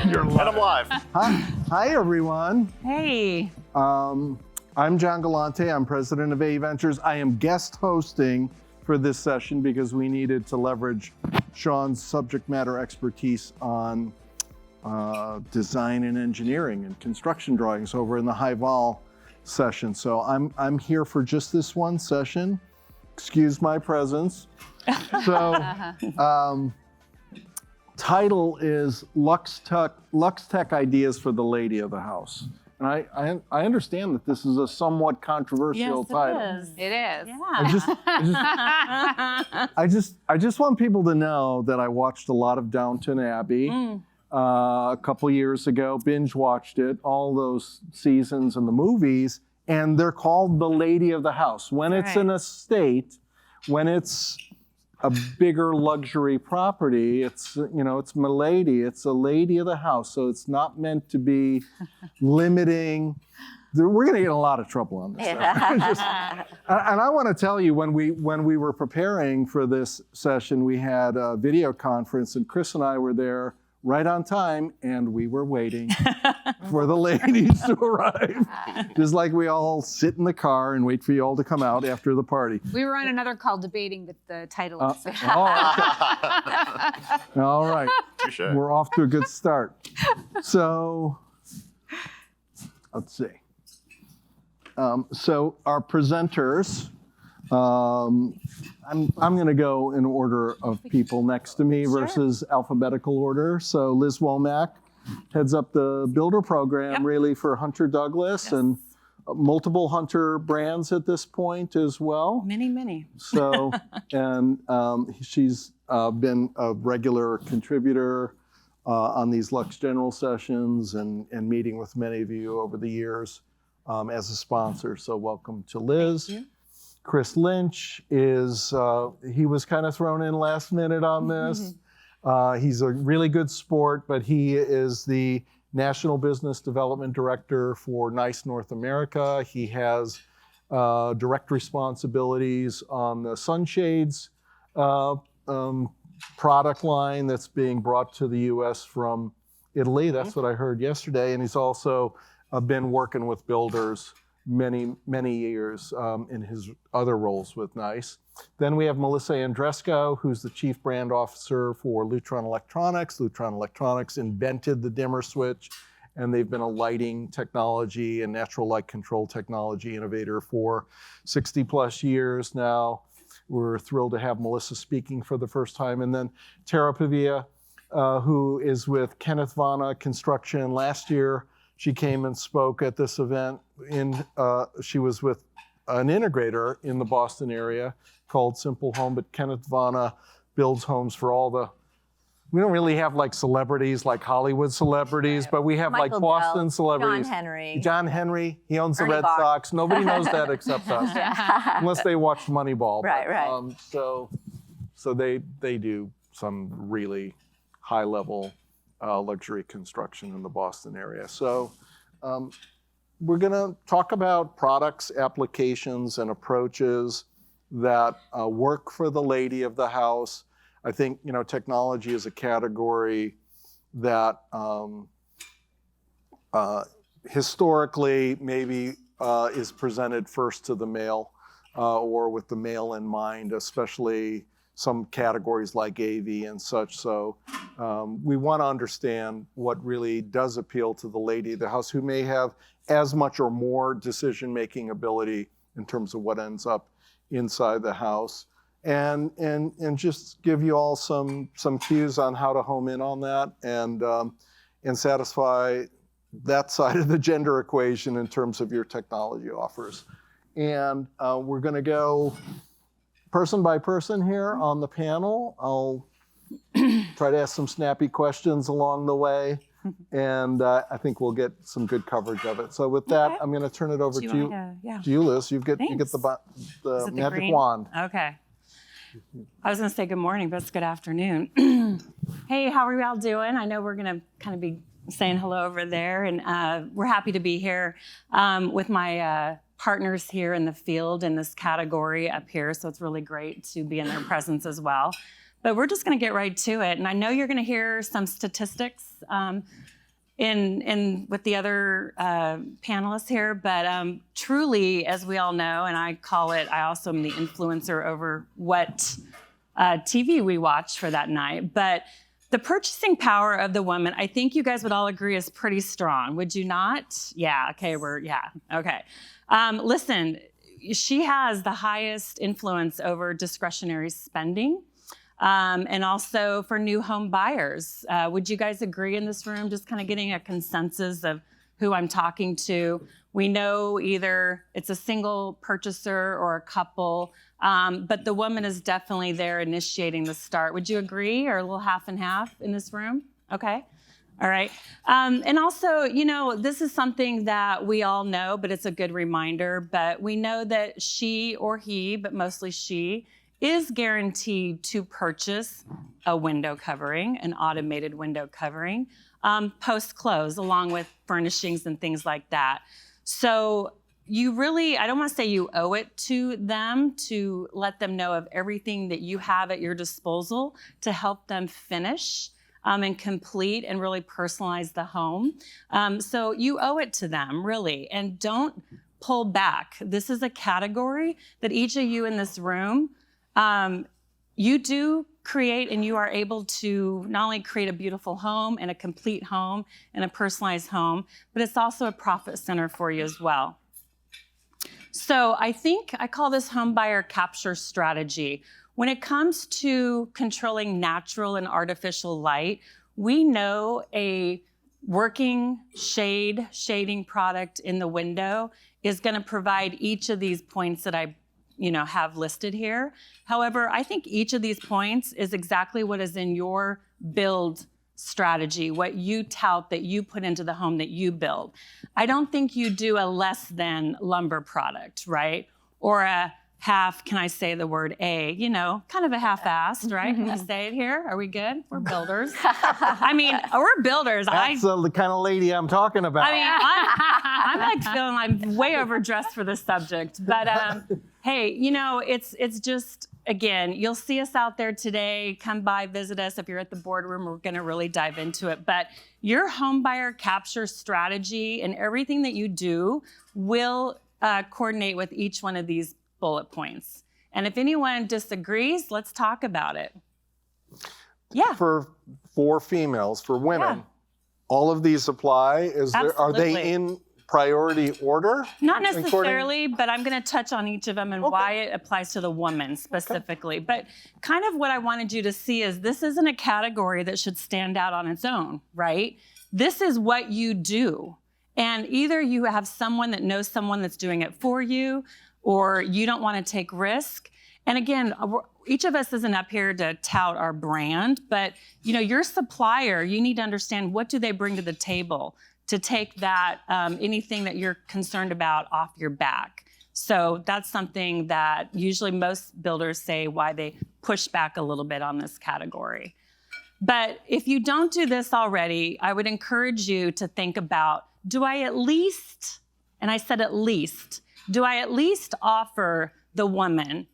You're live. And I'm live. Hi, everyone. Hey. I'm John Galante. I'm president of AE Ventures. I am guest hosting for this session because we needed to leverage Sean's subject matter expertise on design and engineering and construction drawings over in the high vol session. So I'm here for just this one session. Excuse my presence. So title is Lux Tech Ideas for the Lady of the House. And I understand that this is a somewhat controversial title. It is. Yeah. I just want people to know that I watched a lot of Downton Abbey a couple years ago, binge watched it, all those seasons and the movies, and they're called the Lady of the House. When it's an estate, when it's a bigger luxury property, it's milady, it's a lady of the house. So it's not meant to be limiting. We're gonna get in a lot of trouble on this. And I wanna tell you, when we were preparing for this session, we had a video conference and Chris and I were there right on time, and we were waiting for the ladies to arrive. Just like we all sit in the car and wait for you all to come out after the party. We were on another call debating the title. All right. Touché. We're off to a good start. So, let's see. So our presenters, I'm going to go in order of people next to me versus alphabetical order. So Liz Womack heads up the builder program really for Hunter Douglas and multiple Hunter brands at this point as well. Many. So, and she's been a regular contributor on these Lux General sessions and meeting with many of you over the years as a sponsor. So welcome to Liz. Thank you. Chris Lynch is, he was kind of thrown in last minute on this. He's a really good sport, but he is the National Business Development Director for NICE North America. He has direct responsibilities on the sunshades product line that's being brought to the US from Italy. That's what I heard yesterday. And he's also been working with builders many years in his other roles with NICE. Then we have Melissa Andresko, who's the Chief Brand Officer for Lutron Electronics. Lutron Electronics invented the dimmer switch, and they've been a lighting technology and natural light control technology innovator for 60 plus years now. We're thrilled to have Melissa speaking for the first time. And then Tara Pavia, who is with Kenneth Vona Construction. Last year, she came and spoke at this event. She was with an integrator in the Boston area called Simple Home, but Kenneth Vona builds homes for all the, we don't really have like celebrities, like Hollywood celebrities, but we have Michael like Boston Bell, celebrities. John Henry. John Henry, he owns Ernie the Red Bach. Sox. Nobody knows that except us, unless they watch Moneyball. Right. So they do some really high level luxury construction in the Boston area. So we're going to talk about products, applications, and approaches that work for the lady of the house. I think technology is a category that historically maybe is presented first to the male or with the male in mind, especially some categories like AV and such. So we want to understand what really does appeal to the lady of the house who may have as much or more decision-making ability in terms of what ends up inside the house. And just give you all some cues on how to home in on that and satisfy that side of the gender equation in terms of your technology offers. And we're going to go person by person here on the panel. I'll try to ask some snappy questions along the way, and I think we'll get some good coverage of it. So with that, I'm going to turn it over to you, Liz. You get the magic green wand. Okay. I was going to say good morning, but it's good afternoon. Hey, how are we all doing? I know we're going to kind of be saying hello over there, and we're happy to be here with my partners here in the field in this category up here, so it's really great to be in their presence as well. But we're just going to get right to it, and I know you're going to hear some statistics in with the other panelists here, but truly, as we all know, and I also am the influencer over what TV we watch for that night, but the purchasing power of the woman, I think you guys would all agree, is pretty strong. Would you not? Yeah, okay, okay. Listen, she has the highest influence over discretionary spending. And also for new home buyers. Would you guys agree in this room, just kind of getting a consensus of who I'm talking to? We know either it's a single purchaser or a couple, but the woman is definitely there initiating the start. Would you agree, or a little half and half in this room? Okay. All right. And also, this is something that we all know, but it's a good reminder. But we know that she or he, but mostly she, is guaranteed to purchase a window covering, an automated window covering, post-close, along with furnishings and things like that. So you really, I don't want to say you owe it to them to let them know of everything that you have at your disposal to help them finish and complete and really personalize the home. So you owe it to them, really, and don't pull back. This is a category that each of you in this room, you do create, and you are able to not only create a beautiful home and a complete home and a personalized home, but it's also a profit center for you as well. So I think I call this home buyer capture strategy. When it comes to controlling natural and artificial light, we know a working shading product in the window is going to provide each of these points that I have listed here. However, I think each of these points is exactly what is in your build strategy, what you tout that you put into the home that you build. I don't think you do a less than lumber product, right? Or a half, can I say the word kind of a half-assed, right? Can I say it here? Are we good? We're builders. We're builders. That's the kind of lady I'm talking about. I'm like feeling I'm way overdressed for this subject. But hey, it's just, again, you'll see us out there today. Come by, visit us. If you're at the boardroom, we're going to really dive into it. But your home buyer capture strategy and everything that you do will coordinate with each one of these bullet points. And if anyone disagrees, let's talk about it. Yeah. For females, for women, all of these apply. Are they in priority order? Not necessarily, but I'm going to touch on each of them and why it applies to the woman specifically. But kind of what I wanted you to see is this isn't a category that should stand out on its own, right? This is what you do. And either you have someone that knows someone that's doing it for you, or you don't want to take risk. And again, each of us isn't up here to tout our brand, but your supplier, you need to understand, what do they bring to the table to take that, anything that you're concerned about off your back. So that's something that usually most builders say why they push back a little bit on this category. But if you don't do this already, I would encourage you to think about, do I at least, and I said at least, do I at least offer the woman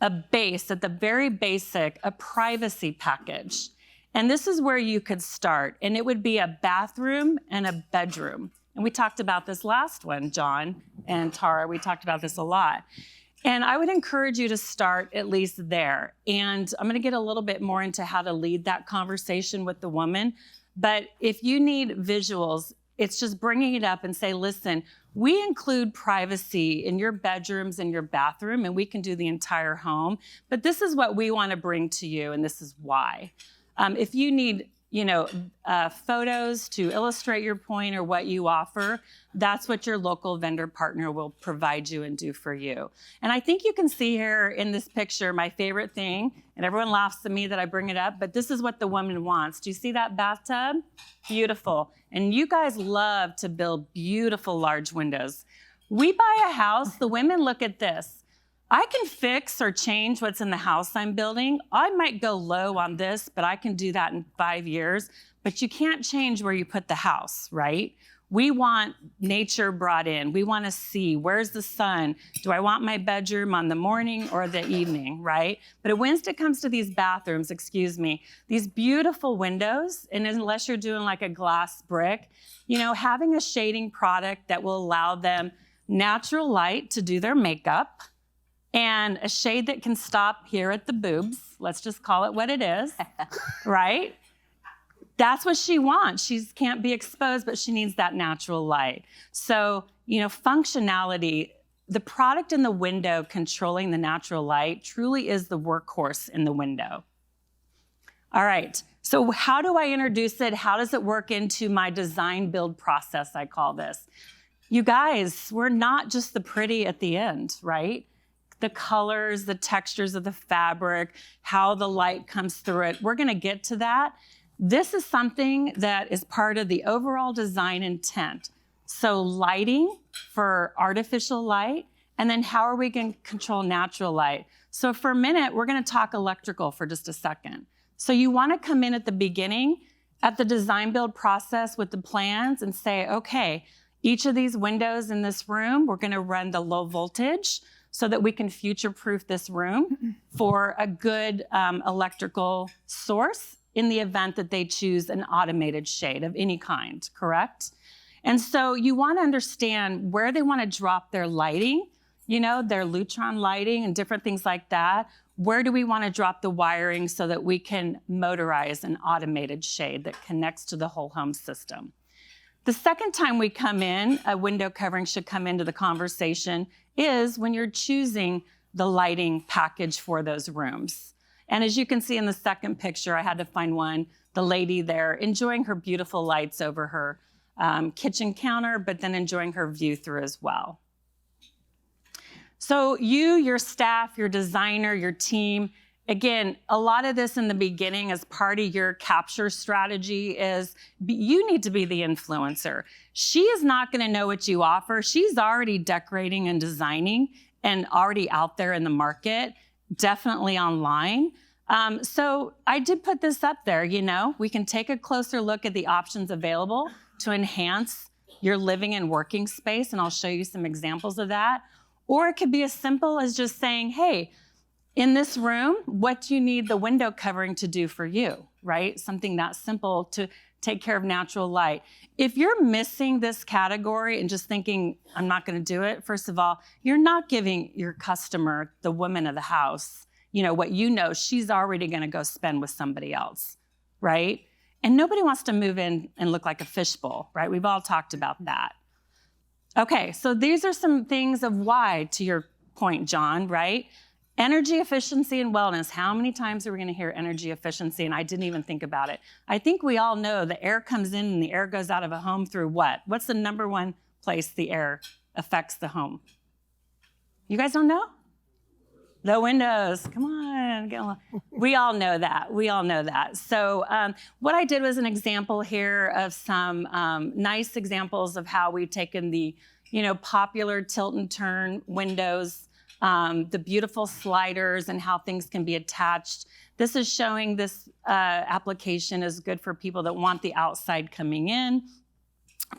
a base, at the very basic, a privacy package? And this is where you could start. And it would be a bathroom and a bedroom. And we talked about this last one, John and Tara. We talked about this a lot. And I would encourage you to start at least there. And I'm going to get a little bit more into how to lead that conversation with the woman. But if you need visuals, it's just bringing it up and say, listen, we include privacy in your bedrooms and your bathroom, and we can do the entire home. But this is what we want to bring to you, and this is why. If you need, photos to illustrate your point or what you offer, that's what your local vendor partner will provide you and do for you. And I think you can see here in this picture my favorite thing, and everyone laughs at me that I bring it up, but this is what the woman wants. Do you see that bathtub? Beautiful. And you guys love to build beautiful large windows. We buy a house, the women look at this. I can fix or change what's in the house I'm building. I might go low on this, but I can do that in 5 years. But you can't change where you put the house, right? We want nature brought in. We want to see, where's the sun? Do I want my bedroom on the morning or the evening, right? But when it comes to these bathrooms, these beautiful windows, and unless you're doing like a glass brick, having a shading product that will allow them natural light to do their makeup, and a shade that can stop here at the boobs. Let's just call it what it is, right? That's what she wants. She can't be exposed, but she needs that natural light. So, functionality, the product in the window controlling the natural light truly is the workhorse in the window. All right, so how do I introduce it? How does it work into my design build process, I call this? You guys, we're not just the pretty at the end, right? The colors, the textures of the fabric, how the light comes through it. We're gonna get to that. This is something that is part of the overall design intent. So lighting for artificial light, and then how are we gonna control natural light? So for a minute, we're gonna talk electrical for just a second. So you wanna come in at the beginning, at the design build process with the plans and say, okay, each of these windows in this room, we're gonna run the low voltage so that we can future-proof this room for a good electrical source in the event that they choose an automated shade of any kind, correct? And so you want to understand where they want to drop their lighting, their Lutron lighting and different things like that. Where do we want to drop the wiring so that we can motorize an automated shade that connects to the whole home system? The second time we come in, a window covering should come into the conversation, is when you're choosing the lighting package for those rooms. And as you can see in the second picture, I had to find one, the lady there enjoying her beautiful lights over her kitchen counter, but then enjoying her view through as well. So you, your staff, your designer, your team, again, a lot of this in the beginning as part of your capture strategy is you need to be the influencer. She is not gonna know what you offer. She's already decorating and designing and already out there in the market, definitely online. So I did put this up there, we can take a closer look at the options available to enhance your living and working space, and I'll show you some examples of that. Or it could be as simple as just saying, hey, in this room, what do you need the window covering to do for you, right? Something that simple to take care of natural light. If you're missing this category and just thinking, I'm not gonna do it, first of all, you're not giving your customer, the woman of the house, what she's already gonna go spend with somebody else, right? And nobody wants to move in and look like a fishbowl, right? We've all talked about that. Okay, so these are some things of why, to your point, John, right? Energy efficiency and wellness. How many times are we going to hear energy efficiency? And I didn't even think about it. I think we all know the air comes in and the air goes out of a home through what? What's the number one place the air affects the home? You guys don't know? The windows. Come on. We all know that. We all know that. So what I did was an example here of some nice examples of how we've taken the popular tilt and turn windows, the beautiful sliders and how things can be attached. This is showing this application is good for people that want the outside coming in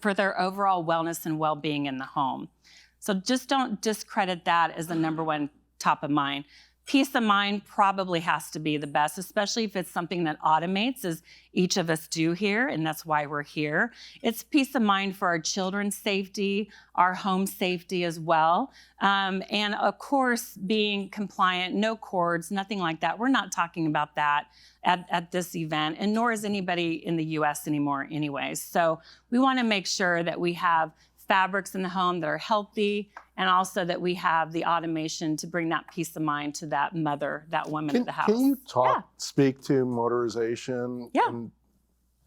for their overall wellness and well-being in the home. So just don't discredit that as the number one top of mind. Peace of mind probably has to be the best, especially if it's something that automates, as each of us do here, and that's why we're here. It's peace of mind for our children's safety, our home safety as well. And of course, being compliant, no cords, nothing like that. We're not talking about that at this event, and nor is anybody in the US anymore anyways. So we wanna make sure that we have fabrics in the home that are healthy, and also that we have the automation to bring that peace of mind to that mother, that woman at the house. Can you speak to motorization and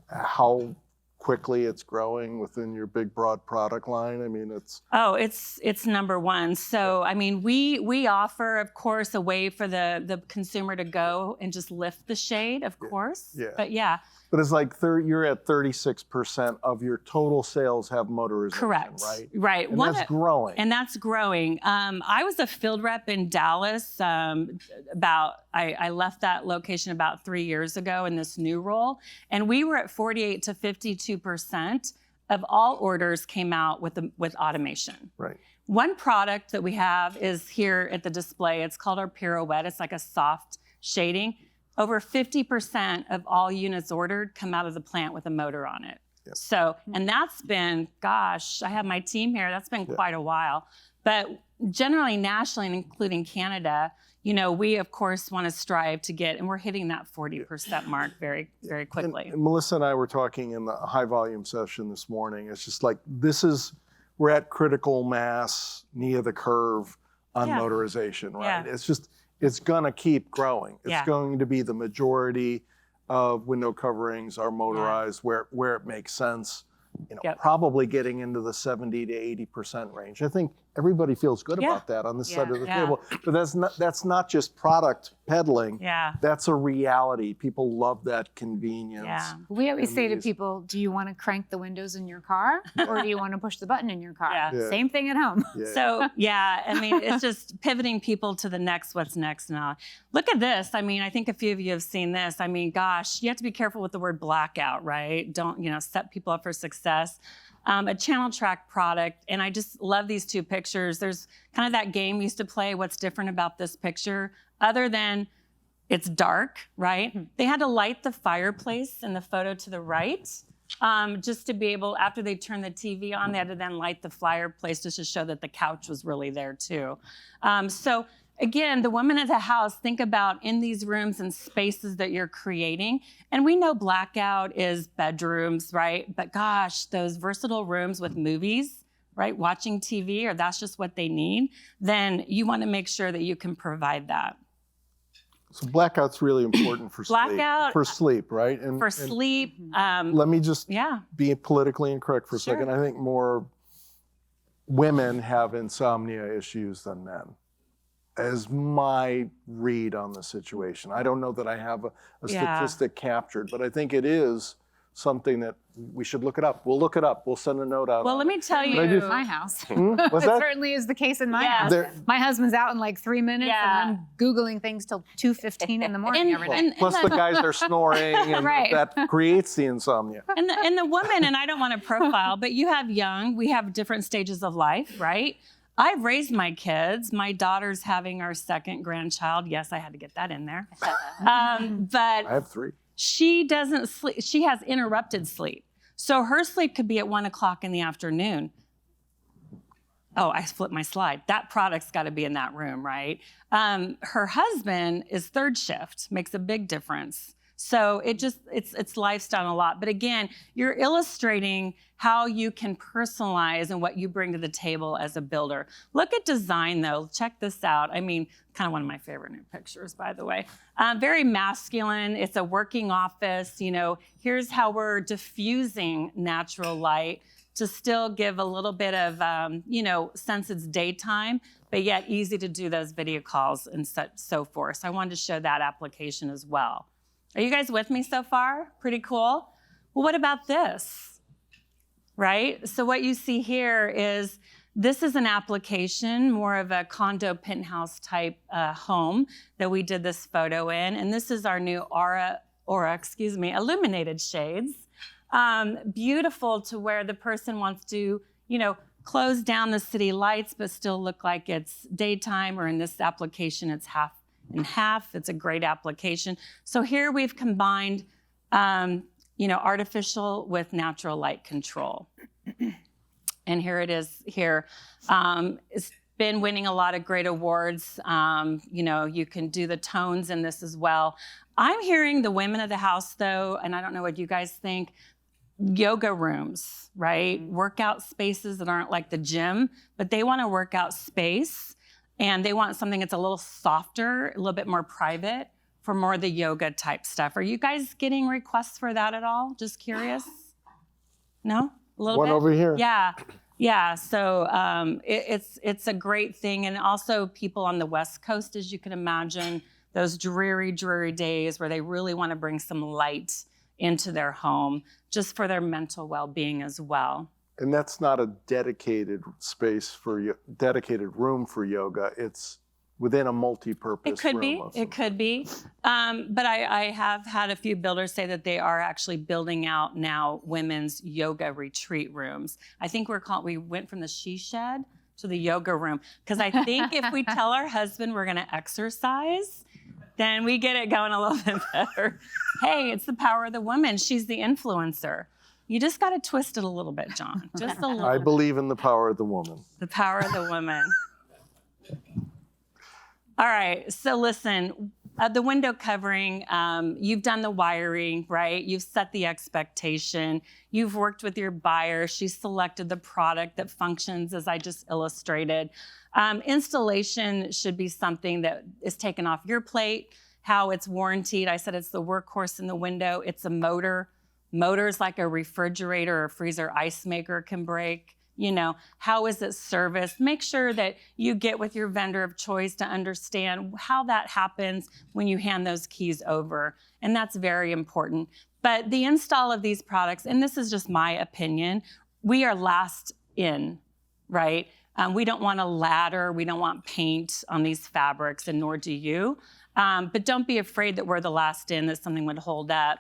how quickly it's growing within your big, broad product line? I mean, it's number one. So, I mean, we offer, of course, a way for the consumer to go and just lift the shade, of course. Yeah. But yeah. But it's like you're at 36% of your total sales have motorization, Correct. right? Right. And that's growing. And that's growing. I was a field rep in Dallas I left that location about 3 years ago in this new role, and we were at 48 to 52% of all orders came out with automation. Right. One product that we have is here at the display. It's called our Pirouette. It's like a soft shading. Over 50% of all units ordered come out of the plant with a motor on it. Yep. So, and that's been, gosh, I have my team here. That's been quite a while. But generally, nationally, and including Canada, you know, we of course want to strive to get, and we're hitting that 40% mark very, very quickly. And Melissa and I were talking in the high volume session this morning. It's just like, we're at critical mass, knee of the curve on motorization, right? Yeah. It's gonna keep growing. It's Yeah. going to be the majority of window coverings are motorized where it makes sense. You know, Yep. probably getting into the 70 to 80% range. I think everybody feels good Yeah. about that on this side of the Yeah. table. But that's not just product peddling. Yeah. That's a reality. People love that convenience. Yeah. We always And say to these- people, do you want to crank the windows in your car or do you want to push the button in your car? Yeah. Yeah. Same thing at home. Yeah. So yeah, I mean, it's just pivoting people to the next, what's next now. Look at this. I mean, I think a few of you have seen this. I mean, gosh, you have to be careful with the word blackout, right? Don't, set people up for success. A channel track product, and I just love these two pictures. There's kind of that game we used to play, what's different about this picture, other than it's dark, right? They had to light the fireplace in the photo to the right, just to be able, after they turned the TV on, they had to then light the fireplace just to show that the couch was really there too. So again, the women of the house, think about in these rooms and spaces that you're creating. And we know blackout is bedrooms, right? But gosh, those versatile rooms with movies, right? Watching TV, or that's just what they need, then you want to make sure that you can provide that. So blackout's really important for sleep. Blackout- For sleep, right? And, For sleep, let me just yeah. be politically incorrect for a Sure. second. I think more women have insomnia issues than men, as my read on the situation. I don't know that I have a Yeah. statistic captured, but I think it is something that we should look it up. We'll look it up. We'll send a note out. Well, on let me tell But I you. just- My house. What's It that? certainly is the case in my Yeah. house. There- My husband's out in like 3 minutes Yeah. and I'm Googling things till 2:15 in the morning And- every day. and- Plus the guys are snoring, and Right. that creates the insomnia. And the woman, and I don't want to profile, but you have we have different stages of life, right? I've raised my kids. My daughter's having our second grandchild. Yes, I had to get that in there. I But have 3. she doesn't sleep. She has interrupted sleep. So her sleep could be at 1 o'clock in the afternoon. Oh, I flipped my slide. That product's got to be in that room, right? Her husband is third shift, makes a big difference. So it's lifestyle a lot. But again, you're illustrating how you can personalize and what you bring to the table as a builder. Look at design though. Check this out. I mean, kind of one of my favorite new pictures, by the way. Very masculine. It's a working office. Here's how we're diffusing natural light to still give a little bit of, since it's daytime, but yet easy to do those video calls and so forth. So I wanted to show that application as well. Are you guys with me so far? Pretty cool. Well, what about this? Right? So what you see here is, this is an application, more of a condo penthouse type home that we did this photo in. And this is our new Aura, illuminated shades. Beautiful to where the person wants to, close down the city lights, but still look like it's daytime, or in this application, it's half and half. It's a great application. So here we've combined, artificial with natural light control. And here it is here. It's been winning a lot of great awards. You can do the tones in this as well. I'm hearing the women of the house though, and I don't know what you guys think, yoga rooms, right? Workout spaces that aren't like the gym, but they want a workout space. And they want something that's a little softer, a little bit more private for more of the yoga type stuff. Are you guys getting requests for that at all? Just curious? No? A little One bit? over here. Yeah. So it's a great thing. And also people on the West Coast, as you can imagine, those dreary, dreary days where they really want to bring some light into their home just for their mental well-being as well. And that's not a dedicated space dedicated room for yoga. It's within a multi-purpose It could room be. of It could be. But I have had a few builders say that they are actually building out now women's yoga retreat rooms. I think we went from the she shed to the yoga room, because I think if we tell our husband we're going to exercise, then we get it going a little bit better. Hey, it's the power of the woman. She's the influencer. You just got to twist it a little bit, John. Just a little. I believe in the power of the woman. The power of the woman. All right, so listen, the window covering, you've done the wiring, right? You've set the expectation. You've worked with your buyer. She selected the product that functions as I just illustrated. Installation should be something that is taken off your plate, how it's warranted. I said it's the workhorse in the window. It's a motor. Motors like a refrigerator or freezer ice maker can break. You know, how is it serviced? Make sure that you get with your vendor of choice to understand how that happens when you hand those keys over. And that's very important. But the install of these products, and this is just my opinion, we are last in, right? We don't want a ladder. We don't want paint on these fabrics, and nor do you. But don't be afraid that we're the last in, that something would hold up.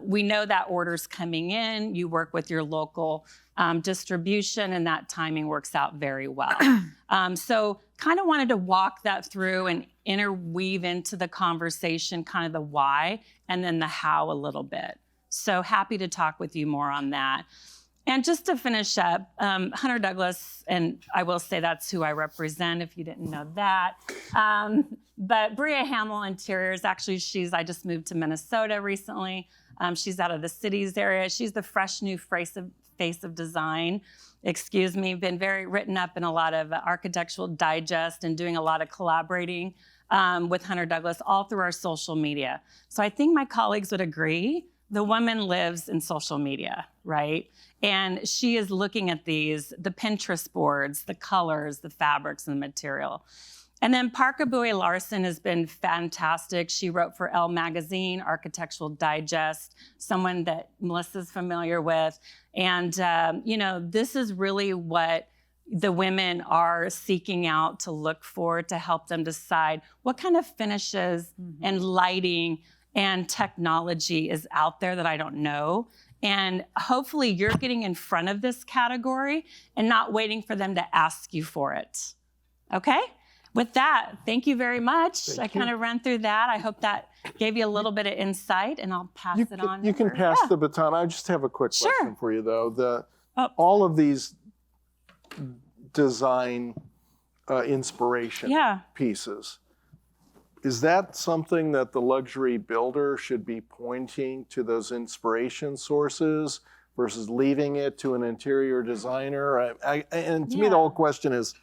We know that order's coming in. You work with your local distribution, and that timing works out very well. So kind of wanted to walk that through and interweave into the conversation kind of the why and then the how a little bit. So happy to talk with you more on that. And just to finish up, Hunter Douglas, and I will say that's who I represent if you didn't know that. But Bria Hamill Interiors, actually I just moved to Minnesota recently. She's out of the cities area. She's the fresh new face of design. Been very written up in a lot of Architectural Digest and doing a lot of collaborating with Hunter Douglas all through our social media. So I think my colleagues would agree, the woman lives in social media, right? And she is looking at the Pinterest boards, the colors, the fabrics, and the material. And then Parker Bowie Larson has been fantastic. She wrote for Elle Magazine, Architectural Digest, someone that Melissa's familiar with. And, this is really what the women are seeking out to look for to help them decide what kind of finishes and lighting and technology is out there that I don't know. And hopefully you're getting in front of this category and not waiting for them to ask you for it. Okay? With that, thank you very much. I kind of ran through that. I hope that gave you a little bit of insight, and I'll pass it on. You can pass the baton. I just have a quick question for you, though. All of these design inspiration pieces, is that something that the luxury builder should be pointing to those inspiration sources versus leaving it to an interior designer? And to me, the whole question is,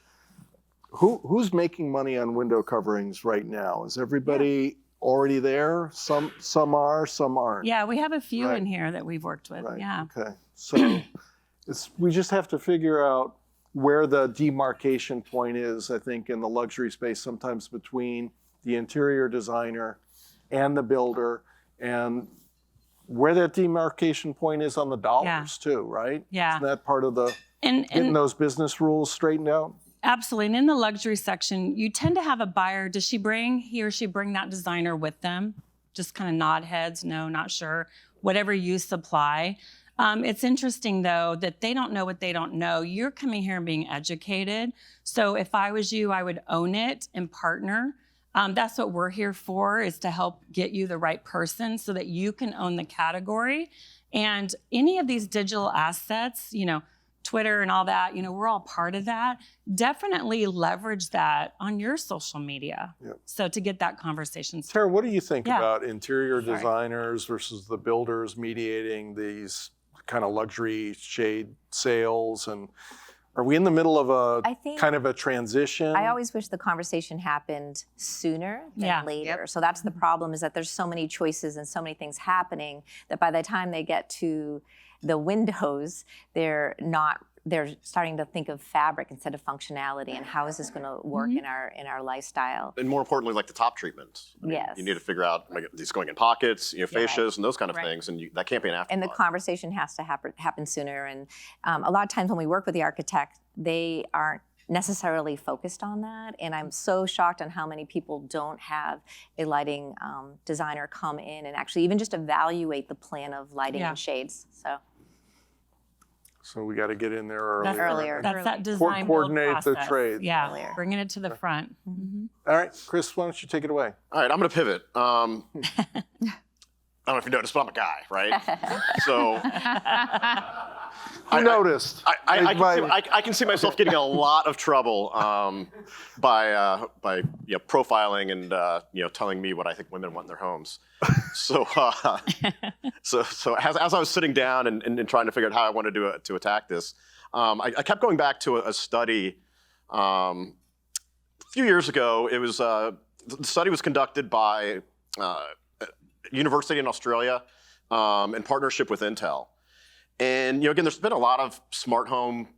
who's making money on window coverings right now? Is everybody already there? Some are, some aren't. Yeah, we have a few in here that we've worked with. Right. Yeah. Okay. So we just have to figure out where the demarcation point is, I think, in the luxury space, sometimes between the interior designer and the builder, and where that demarcation point is on the dollars too, right? Yeah. Isn't that part of the getting those business rules straightened out? Absolutely. And in the luxury section, you tend to have a buyer. Does he or she bring that designer with them? Just kind of nod heads, no, not sure. Whatever you supply. It's interesting, though, that they don't know what they don't know. You're coming here and being educated. So if I was you, I would own it and partner. That's what we're here for, is to help get you the right person so that you can own the category. And any of these digital assets, Twitter and all that, we're all part of that. Definitely leverage that on your social media. Yep. So to get that conversation started. Tara, what do you think about interior designers versus the builders mediating these kind of luxury shade sales? And are we in the middle of a transition? I always wish the conversation happened sooner than later. So that's the problem, is that there's so many choices and so many things happening that by the time they get to the windows, they're starting to think of fabric instead of functionality, and how is this going to work in our lifestyle. And more importantly, like the top treatment. Yes. You need to figure out these going in pockets, fascias and those kind of things, and that can't be an afterthought. And the conversation has to happen sooner. And a lot of times when we work with the architect, they aren't necessarily focused on that. And I'm so shocked on how many people don't have a lighting designer come in and actually even just evaluate the plan of lighting and shades. So we got to get in there earlier. Earlier. That's that design build Coordinate the process. trades. Yeah, Earlier. bringing it to the front. All right, Chris, why don't you take it away? All right, I'm going to pivot. I don't know if you noticed, but I'm a guy, right? So Who noticed? I can see myself getting in a lot of trouble by profiling and telling me what I think women want in their homes. So as I was sitting down and trying to figure out how I wanted to attack this, I kept going back to a study a few years ago. It was the study was conducted by a university in Australia in partnership with Intel. And again, there's been a lot of smart home,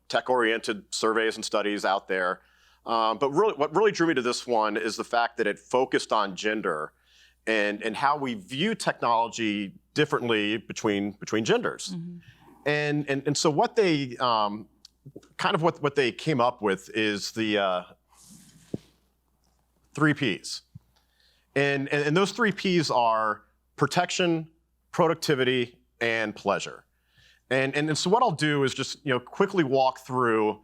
tech-oriented surveys and studies out there. But really, what really drew me to this one is the fact that it focused on gender and how we view technology differently between genders. And so what they what they came up with is the 3 Ps. And those 3 Ps are protection, productivity, and pleasure. And so what I'll do is just quickly walk through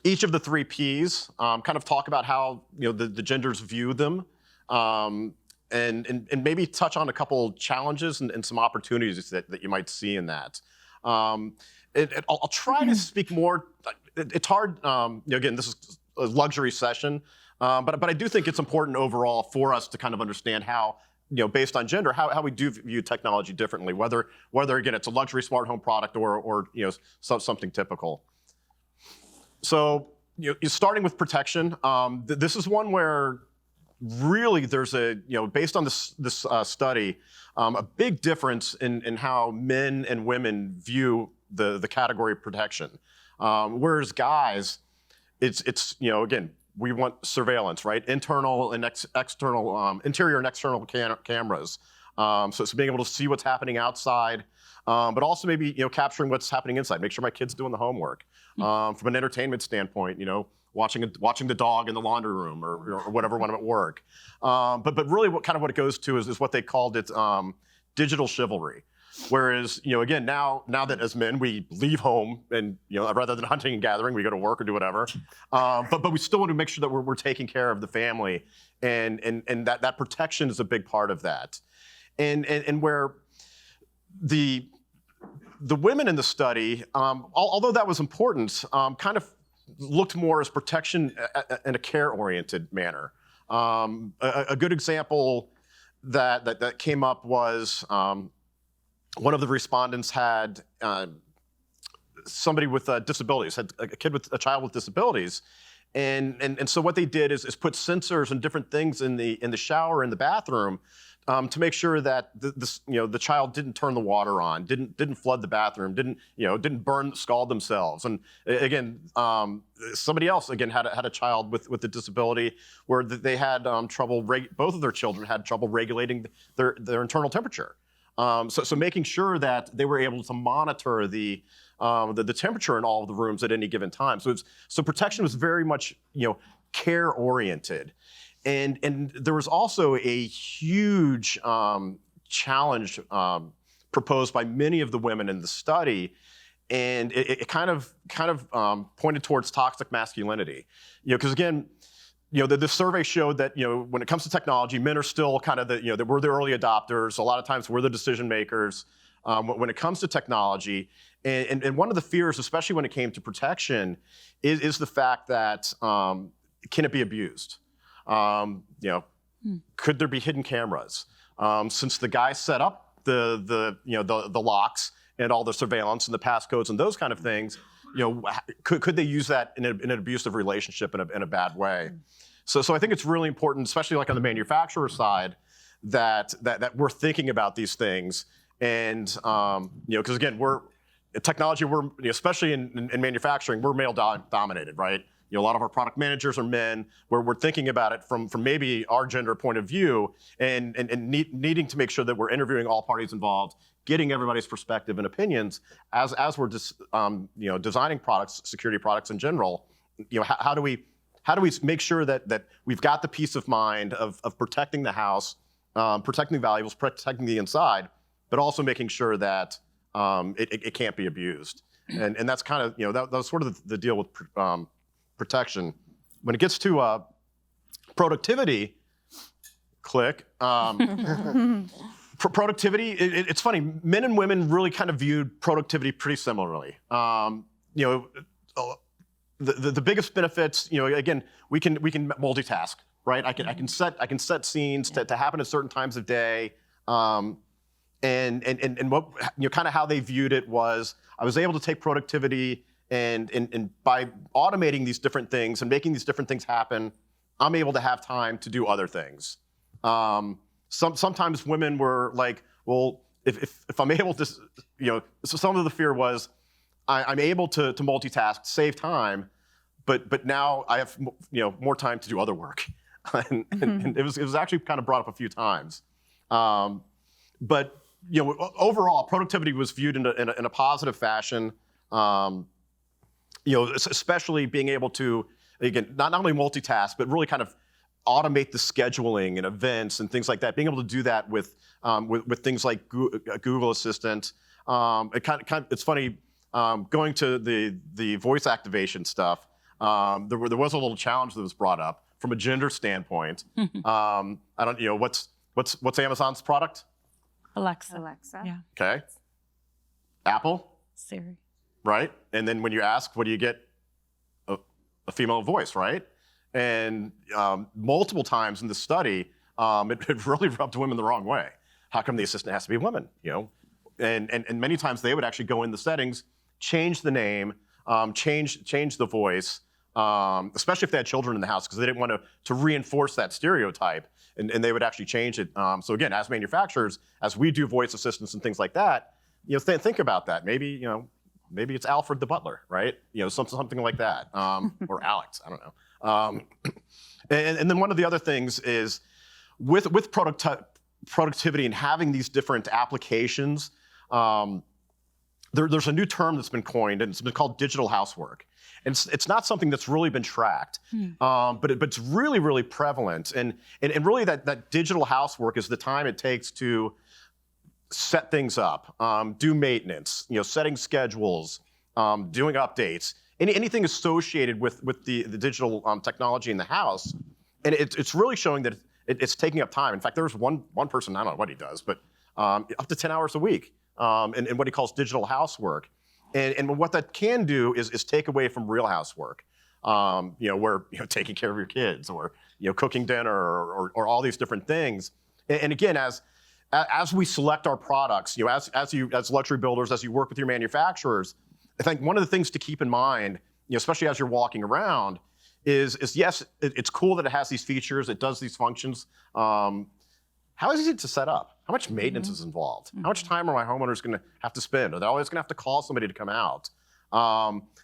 each of the 3 Ps, kind of talk about how the genders view them, and maybe touch on a couple challenges and some opportunities that you might see in that. I'll try to speak more. It's hard. Again, this is a luxury session, but I do think it's important overall for us to kind of understand how, based on gender, how we do view technology differently, whether again it's a luxury smart home product or something typical. So starting with protection, this is one where really there's a based on this study, a big difference in how men and women view the category of protection. Whereas guys, it's again, we want surveillance, right? Internal and external, interior and external cameras. So it's being able to see what's happening outside, but also maybe capturing what's happening inside. Make sure my kid's doing the homework. From an entertainment standpoint, watching the dog in the laundry room or whatever when I'm at work. But really, what it goes to is what they called it digital chivalry. Whereas, again, now that as men we leave home and rather than hunting and gathering, we go to work or do whatever. But we still want to make sure that we're taking care of the family, and that protection is a big part of that. And where the women in the study, although that was important, kind of looked more as protection in a care-oriented manner. A good example that came up was one of the respondents had somebody with disabilities, had a child with disabilities, and so what they did is put sensors and different things in the shower in the bathroom to make sure that the child didn't turn the water on, didn't flood the bathroom, didn't scald themselves. And again, somebody else again had a child with a disability where they had trouble. Both of their children had trouble regulating their internal temperature. So making sure that they were able to monitor the temperature in all of the rooms at any given time. So protection was very much care oriented. And there was also a huge challenge proposed by many of the women in the study, and it kind of pointed towards toxic masculinity. Because again, the survey showed that when it comes to technology, men are still kind of we're the early adopters. A lot of times we're the decision makers when it comes to technology. And one of the fears, especially when it came to protection, is the fact that can it be abused? Could there be hidden cameras? Since the guy set up the locks and all the surveillance and the passcodes and those kind of things, could they use that in an abusive relationship in a bad way? So I think it's really important, especially like on the manufacturer side, that we're thinking about these things, and because again, technology, especially in manufacturing, we're male dominated, right? A lot of our product managers are men, where we're thinking about it from maybe our gender point of view, and needing to make sure that we're interviewing all parties involved, getting everybody's perspective and opinions as we're designing products, security products in general. How do we make sure that we've got the peace of mind of protecting the house, protecting the valuables, protecting the inside, but also making sure that it can't be abused. And that's kind of, that was sort of the deal with protection. When it gets to productivity, click. Productivity, it's funny, men and women really kind of viewed productivity pretty similarly. The biggest benefits, again, we can multitask, right? I can set scenes to happen at certain times of day. And what, kind of how they viewed it was, I was able to take productivity and by automating these different things and making these different things happen, I'm able to have time to do other things. Sometimes women were like, well, if I'm able to, so some of the fear was, I'm able to multitask, save time, but now I have more time to do other work, and it was actually kind of brought up a few times. But overall, productivity was viewed in a positive fashion. Especially being able to, again, not only multitask, but really kind of automate the scheduling and events and things like that. Being able to do that with things like Google Assistant. It's funny, going to the voice activation stuff. There was a little challenge that was brought up from a gender standpoint. I don't, what's Amazon's product? Alexa. Yeah. Okay. Apple. Siri. Right? And then when you ask, what do you get? A female voice, right? And multiple times in the study, it really rubbed women the wrong way. How come the assistant has to be a woman? And many times they would actually go in the settings, change the name, change the voice, especially if they had children in the house, because they didn't want to reinforce that stereotype, and they would actually change it. So again, as manufacturers, as we do voice assistants and things like that, think about that. Maybe it's Alfred the butler, right? Something like that, or Alex. I don't know. And then one of the other things is with productivity and having these different applications, there's a new term that's been coined, and it's been called digital housework. And it's not something that's really been tracked, but it's really, really prevalent. And really that digital housework is the time it takes to set things up, do maintenance, setting schedules, doing updates, anything associated with the digital technology in the house. And it's really showing that it's taking up time. In fact, there was one person, I don't know what he does, but up to 10 hours a week in what he calls digital housework. And what that can do is take away from real housework, where taking care of your kids or cooking dinner or all these different things. And again, as we select our products, as luxury builders, as you work with your manufacturers, I think one of the things to keep in mind, especially as you're walking around, is yes, it's cool that it has these features, it does these functions. How easy is it to set up? How much maintenance is involved? How much time are my homeowners going to have to spend? Are they always going to have to call somebody to come out?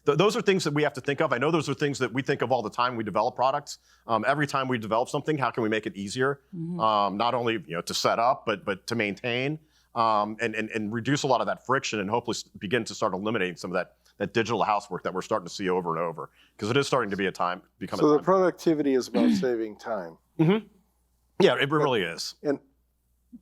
Those are things that we have to think of. I know those are things that we think of all the time when we develop products. Every time we develop something, how can we make it easier? Not only to set up, but to maintain, and reduce a lot of that friction, and hopefully begin to start eliminating some of that digital housework that we're starting to see over and over, because it is starting to become a time. So the productivity is about saving time. Mm-hmm. Yeah, it really is.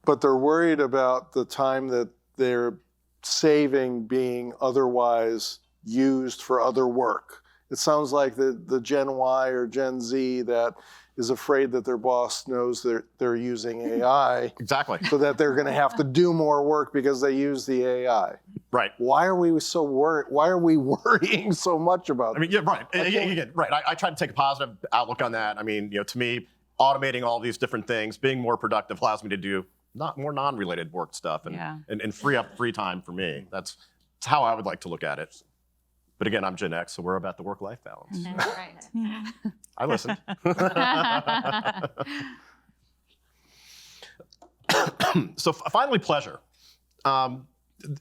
But they're worried about the time that they're saving being otherwise used for other work. It sounds like the Gen Y or Gen Z that is afraid that their boss knows they're using AI. Exactly. So that they're going to have to do more work because they use the AI. Right. Why are we so worried? Why are we worrying so much about that? I mean, yeah, right. Again, right. I try to take a positive outlook on that. I mean, to me, automating all these different things, being more productive, allows me to do more non-related work stuff and free up free time for me. That's how I would like to look at it. But again, I'm Gen X, so we're about the work-life balance. Right. I listened. So finally, pleasure.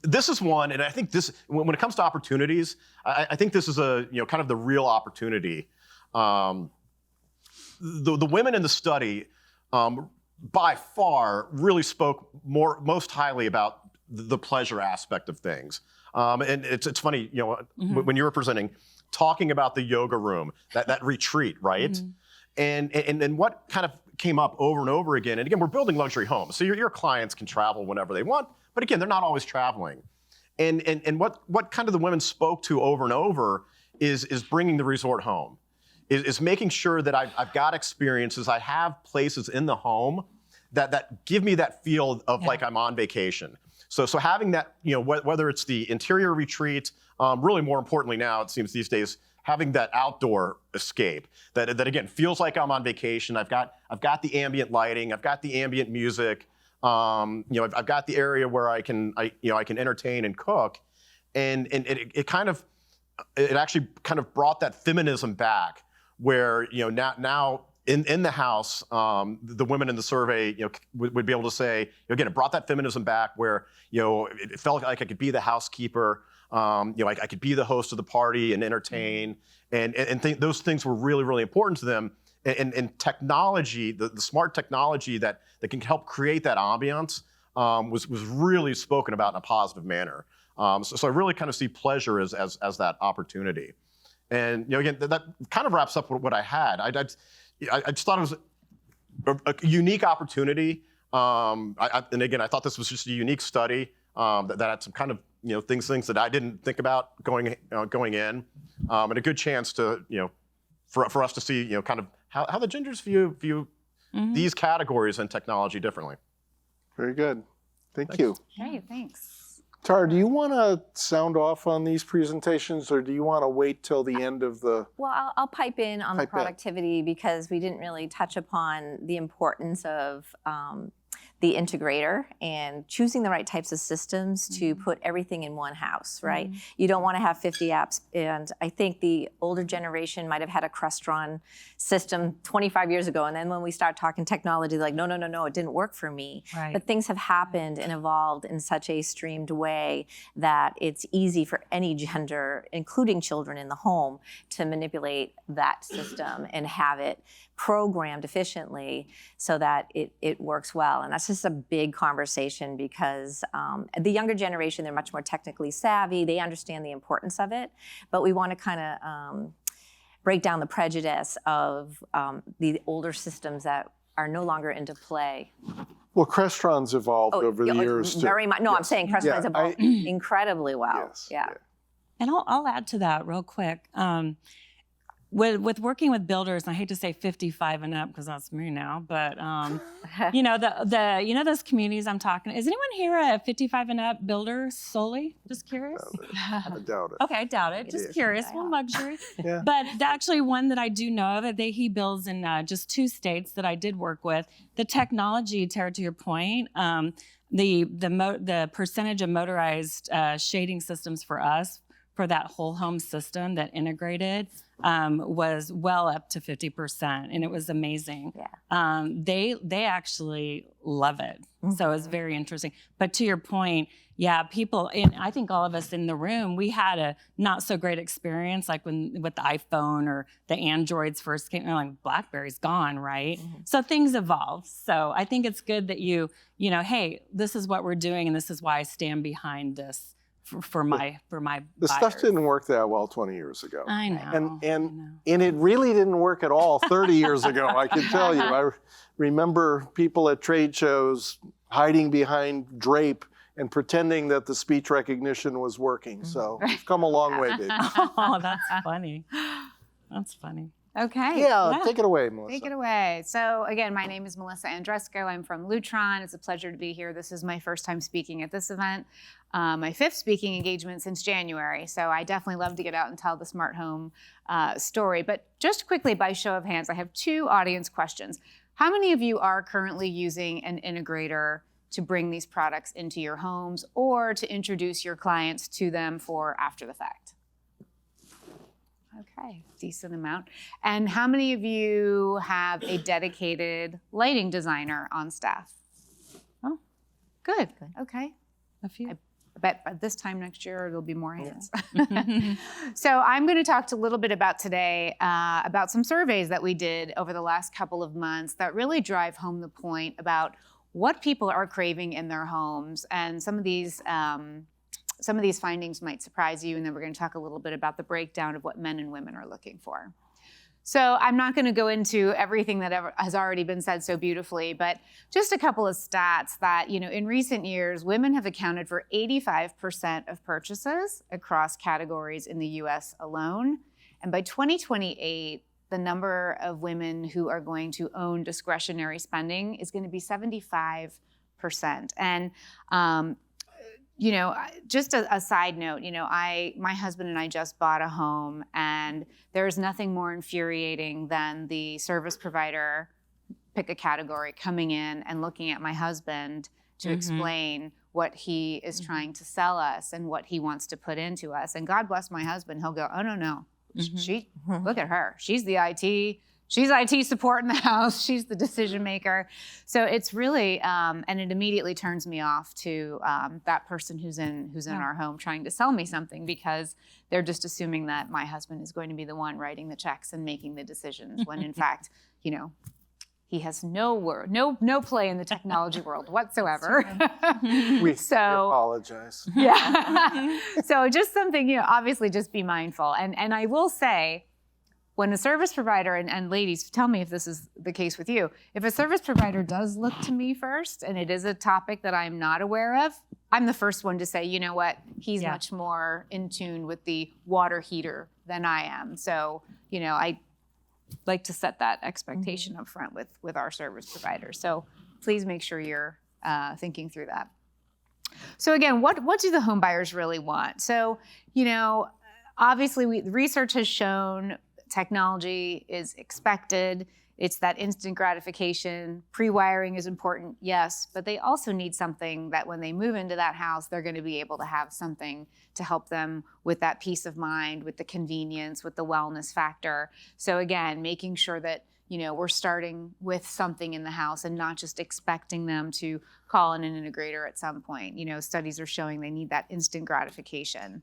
This is one, and I think this, when it comes to opportunities, I think this is kind of the real opportunity. The women in the study, by far, really spoke most highly about the pleasure aspect of things. And it's funny, when you were presenting, talking about the yoga room, that retreat, right? And what kind of came up over and over again, and again, we're building luxury homes, so your clients can travel whenever they want, but again, they're not always traveling. And what kind of the women spoke to over and over is bringing the resort home, is making sure that I've got experiences, I have places in the home that give me that feel of like I'm on vacation. So having that, whether it's the interior retreat, really more importantly now, it seems these days, having that outdoor escape that again feels like I'm on vacation. I've got the ambient lighting, I've got the ambient music, I've got the area where I can entertain and cook, and it actually kind of brought that feminism back, where now in the house, the women in the survey would be able to say, again, it brought that feminism back, where it felt like I could be the housekeeper, I could be the host of the party and entertain, and those things were really, really important to them. And technology, the smart technology that can help create that ambiance, was really spoken about in a positive manner. So I really kind of see pleasure as that opportunity. And again, that kind of wraps up what I had. I just thought it was a unique opportunity. And again, I thought this was just a unique study that had some kind of things that I didn't think about going in, and a good chance to for us to see kind of how the genders view these categories and technology differently. Very good. Thank you. Great, thanks. Tara, do you want to sound off on these presentations, or do you want to wait till the end of the... Well, I'll pipe in on the Pipe in. productivity, because we didn't really touch upon the importance of the integrator and choosing the right types of systems to put everything in one house, right? You don't want to have 50 apps. And I think the older generation might have had a Crestron system 25 years ago. And then when we start talking technology, like, no, it didn't work for me. Right. But things have happened and evolved in such a streamed way that it's easy for any gender, including children in the home, to manipulate that system and have it programmed efficiently so that it works well. And that's just a big conversation, because the younger generation, they're much more technically savvy. They understand the importance of it. But we want to kind of break down the prejudice of the older systems that are no longer into play. Well, Crestron's evolved over the years too. Very much. No, I'm saying Crestron's Yeah, evolved incredibly well. Yes, Yeah. And I'll add to that real quick. With working with builders, and I hate to say 55 and up, because that's me now, but those communities I'm talking. Is anyone here a 55 and up builder solely? Just curious. I doubt it. Okay, I doubt it. Just curious. Well, luxury. Yeah. But actually, one that I do know of, he builds in just 2 states that I did work with. The technology, Tara, to your point, the percentage of motorized shading systems for us, for that whole home system that integrated, was well up to 50%, and it was amazing. Yeah. They actually love it. So it's very interesting. But to your point, yeah, people, and I think all of us in the room, we had a not so great experience, like with the iPhone or the Androids first came, like BlackBerry's gone, right? So things evolve. So I think it's good that hey, this is what we're doing, and this is why I stand behind this. For my The stuff buyers. didn't work that well 20 years ago. I know. And it really didn't work at all 30 years ago, I can tell you. I remember people at trade shows hiding behind drape and pretending that the speech recognition was working. So we've come a long way, baby. Oh, that's funny. That's funny. Okay. Yeah, take it away, Melissa. Take it away. So again, my name is Melissa Andresko. I'm from Lutron. It's a pleasure to be here. This is my first time speaking at this event. My 5th speaking engagement since January. So I definitely love to get out and tell the smart home story. But just quickly, by show of hands, I have 2 audience questions. How many of you are currently using an integrator to bring these products into your homes, or to introduce your clients to them for after the fact? Okay, decent amount. And how many of you have a dedicated lighting designer on staff? Oh, good. Okay. A few. I bet by this time next year there'll be more hands. So I'm going to talk a little bit about today about some surveys that we did over the last couple of months that really drive home the point about what people are craving in their homes. And some of these findings might surprise you, and then we're going to talk a little bit about the breakdown of what men and women are looking for. So I'm not going to go into everything that has already been said so beautifully, but just a couple of stats that, in recent years, women have accounted for 85% of purchases across categories in the US alone. And by 2028, the number of women who are going to own discretionary spending is going to be 75%. And just a side note, my husband and I just bought a home, and there's nothing more infuriating than the service provider, pick a category, coming in and looking at my husband to explain what he is trying to sell us and what he wants to put into us. And God bless my husband, he'll go, oh, no. She, look at her. She's the IT. She's IT support in the house. She's the decision maker. So it's really, and it immediately turns me off to that person who's in our home trying to sell me something, because they're just assuming that my husband is going to be the one writing the checks and making the decisions, when in fact, he has no play in the technology world whatsoever. We apologize. Yeah. So just something, obviously just be mindful. And I will say, when a service provider, and ladies, tell me if this is the case with you, if a service provider does look to me first, and it is a topic that I'm not aware of, I'm the first one to say, you know what, he's much more in tune with the water heater than I am. So, I like to set that expectation up front with our service provider. So please make sure you're thinking through that. So again, what do the home buyers really want? So, obviously research has shown technology is expected. It's that instant gratification. Pre-wiring is important, yes, but they also need something that when they move into that house, they're going to be able to have something to help them with that peace of mind, with the convenience, with the wellness factor. So again, making sure that we're starting with something in the house and not just expecting them to call in an integrator at some point. Studies are showing they need that instant gratification.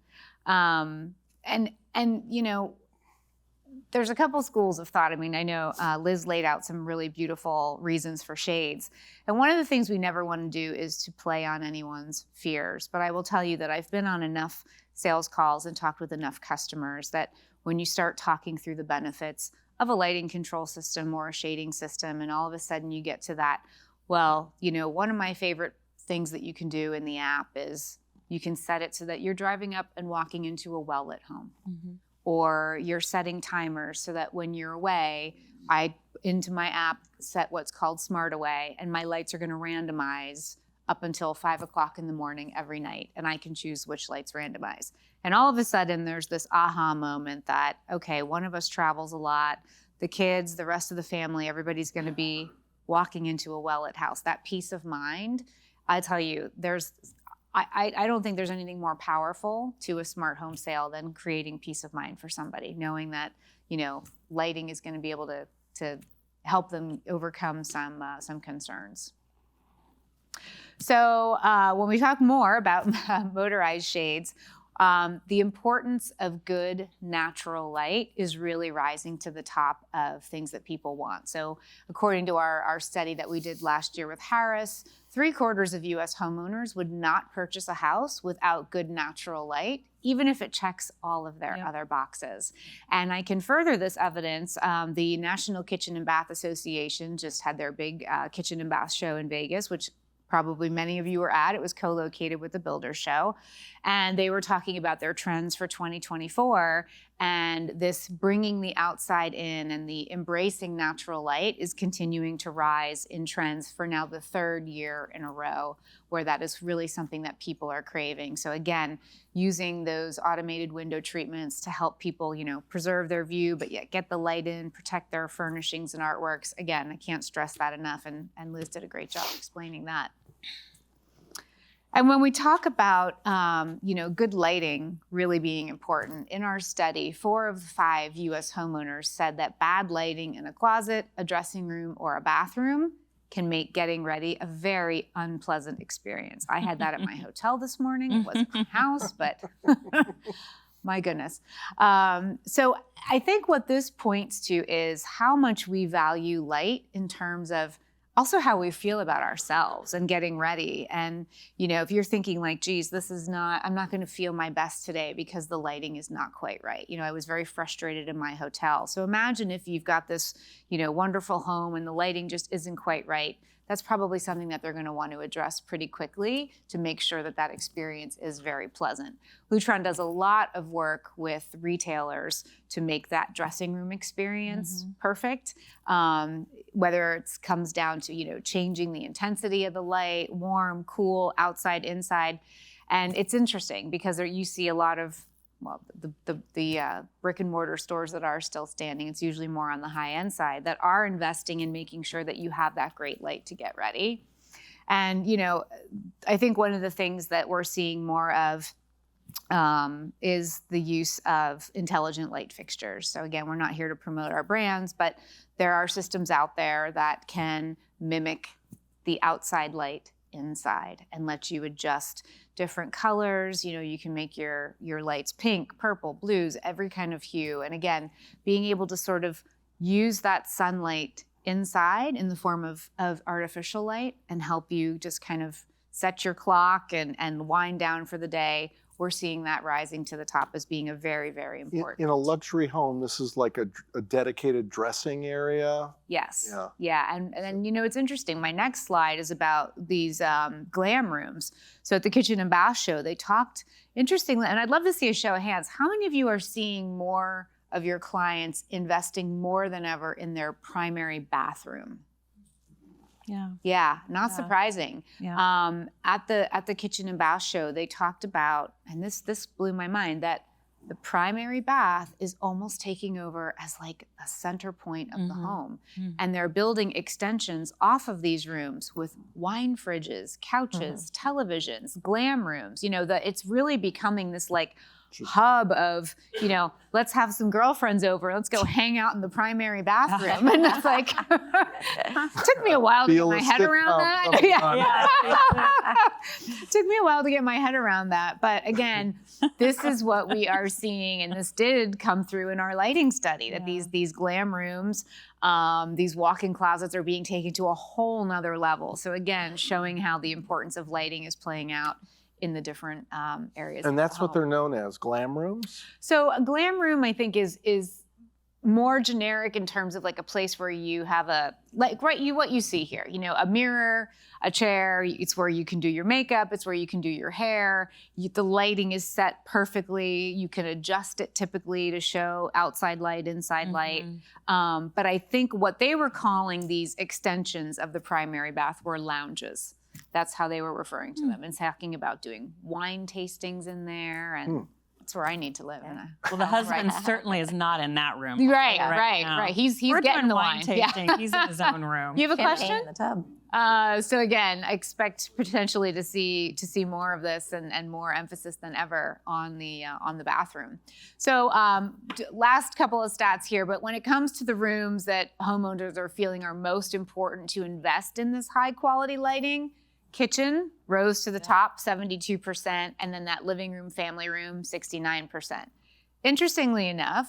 There's a couple schools of thought. I mean, I know Liz laid out some really beautiful reasons for shades. And one of the things we never want to do is to play on anyone's fears. But I will tell you that I've been on enough sales calls and talked with enough customers that when you start talking through the benefits of a lighting control system or a shading system, and all of a sudden you get to that, well, one of my favorite things that you can do in the app is you can set it so that you're driving up and walking into a well-lit home. Or you're setting timers so that when you're away, into my app, set what's called Smart Away, and my lights are going to randomize up until 5 o'clock in the morning every night, and I can choose which lights randomize. And all of a sudden, there's this aha moment that, okay, one of us travels a lot, the kids, the rest of the family, everybody's going to be walking into a well-lit house. That peace of mind, I tell you, I don't think there's anything more powerful to a smart home sale than creating peace of mind for somebody, knowing that, lighting is going to be able to help them overcome some concerns. So when we talk more about motorized shades, the importance of good natural light is really rising to the top of things that people want. So according to our study that we did last year with Harris, 3/4 of US homeowners would not purchase a house without good natural light, even if it checks all of their other boxes. And I can further this evidence. The National Kitchen and Bath Association just had their big kitchen and bath show in Vegas, which probably many of you were at. It was co-located with the Builder Show. And they were talking about their trends for 2024. And this bringing the outside in and the embracing natural light is continuing to rise in trends for now the 3rd year in a row, where that is really something that people are craving. So again, using those automated window treatments to help people, preserve their view, but yet get the light in, protect their furnishings and artworks. Again, I can't stress that enough. And Liz did a great job explaining that. And when we talk about, good lighting really being important, in our study, 4 of the 5 US homeowners said that bad lighting in a closet, a dressing room, or a bathroom can make getting ready a very unpleasant experience. I had that at my hotel this morning. It wasn't my house, but my goodness. So I think what this points to is how much we value light in terms of also how we feel about ourselves and getting ready. And, you know, if you're thinking like, geez, I'm not going to feel my best today because the lighting is not quite right. You know, I was very frustrated in my hotel. So imagine if you've got this, you know, wonderful home and the lighting just isn't quite right. That's probably something that they're going to want to address pretty quickly to make sure that that experience is very pleasant. Lutron does a lot of work with retailers to make that dressing room experience perfect. Whether it comes down to, you know, changing the intensity of the light, warm, cool, outside, inside. And it's interesting because you see a lot of, well, the brick and mortar stores that are still standing, it's usually more on the high end side, that are investing in making sure that you have that great light to get ready. And, you know, I think one of the things that we're seeing more of is the use of intelligent light fixtures. So again, we're not here to promote our brands, but there are systems out there that can mimic the outside light inside and let you adjust different colors. You know, you can make your lights pink, purple, blues, every kind of hue. And again, being able to sort of use that sunlight inside in the form of artificial light and help you just kind of set your clock and wind down for the day. We're seeing that rising to the top as being a very, very important. In a luxury home, this is like a dedicated dressing area. Yes. Yeah. Yeah. And then, you know, it's interesting. My next slide is about these glam rooms. So at the Kitchen and Bath Show, they talked, interestingly, and I'd love to see a show of hands. How many of you are seeing more of your clients investing more than ever in their primary bathroom? Yeah, not surprising. Yeah. At the Kitchen and Bath Show, they talked about, and this blew my mind, that the primary bath is almost taking over as like a center point of the home. And they're building extensions off of these rooms with wine fridges, couches, televisions, glam rooms. You know, it's really becoming this like hub of, you know, let's have some girlfriends over. Let's go hang out in the primary bathroom. And it's like, took me a while to get my head around that. Took me a while to get my head around that. But again, this is what we are seeing. And this did come through in our lighting study, that these glam rooms, these walk-in closets are being taken to a whole nother level. So again, showing how the importance of lighting is playing out in the different areas. And that's what they're known as, glam rooms? So a glam room, I think, is more generic in terms of like a place where you have what you see here, you know, a mirror, a chair. It's where you can do your makeup. It's where you can do your hair. The lighting is set perfectly. You can adjust it typically to show outside light, inside light. But I think what they were calling these extensions of the primary bath were lounges. That's how they were referring to them, and talking about doing wine tastings in there, and that's where I need to live. Well, the husband certainly is not in that room. Right. He's We're getting doing the wine tasting. Yeah. He's in his own room. You have a question? In the tub. So again, I expect potentially to see more of this and more emphasis than ever on the bathroom. So last couple of stats here, but when it comes to the rooms that homeowners are feeling are most important to invest in this high quality lighting, kitchen rose to the top, 72%, and then that living room, family room, 69%. Interestingly enough,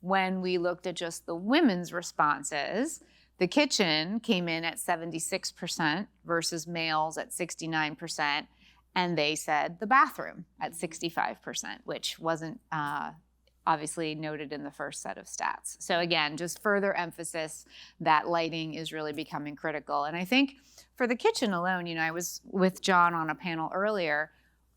when we looked at just the women's responses, the kitchen came in at 76% versus males at 69%, and they said the bathroom at 65%, which wasn't obviously noted in the first set of stats. So again, just further emphasis that lighting is really becoming critical. And I think for the kitchen alone, you know, I was with John on a panel earlier,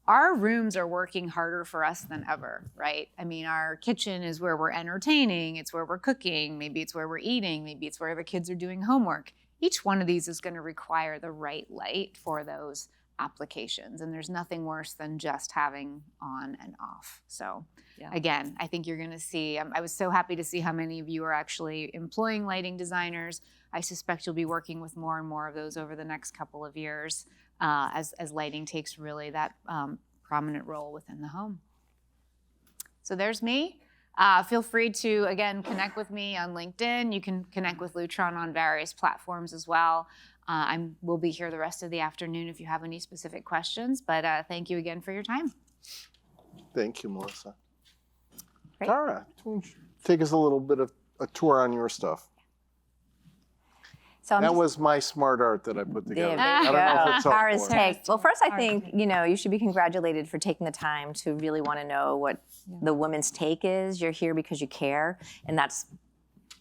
our rooms are working harder for us than ever, right? I mean, our kitchen is where we're entertaining, it's where we're cooking, maybe it's where we're eating, maybe it's where the kids are doing homework. Each one of these is going to require the right light for those applications. And there's nothing worse than just having on and off. So again, I think you're going to see, I was so happy to see how many of you are actually employing lighting designers. I suspect you'll be working with more and more of those over the next couple of years as lighting takes really that prominent role within the home. So there's me. Feel free to, again, connect with me on LinkedIn. You can connect with Lutron on various platforms as well. We'll be here the rest of the afternoon if you have any specific questions, but thank you again for your time. Thank you, Melissa. Great. Tara, take us a little bit of a tour on your stuff. So That was my smart art that I put together. There I you don't know go. if it's Tara's helpful. take. Well, first, I think you should be congratulated for taking the time to really want to know what the woman's take is. You're here because you care, and that's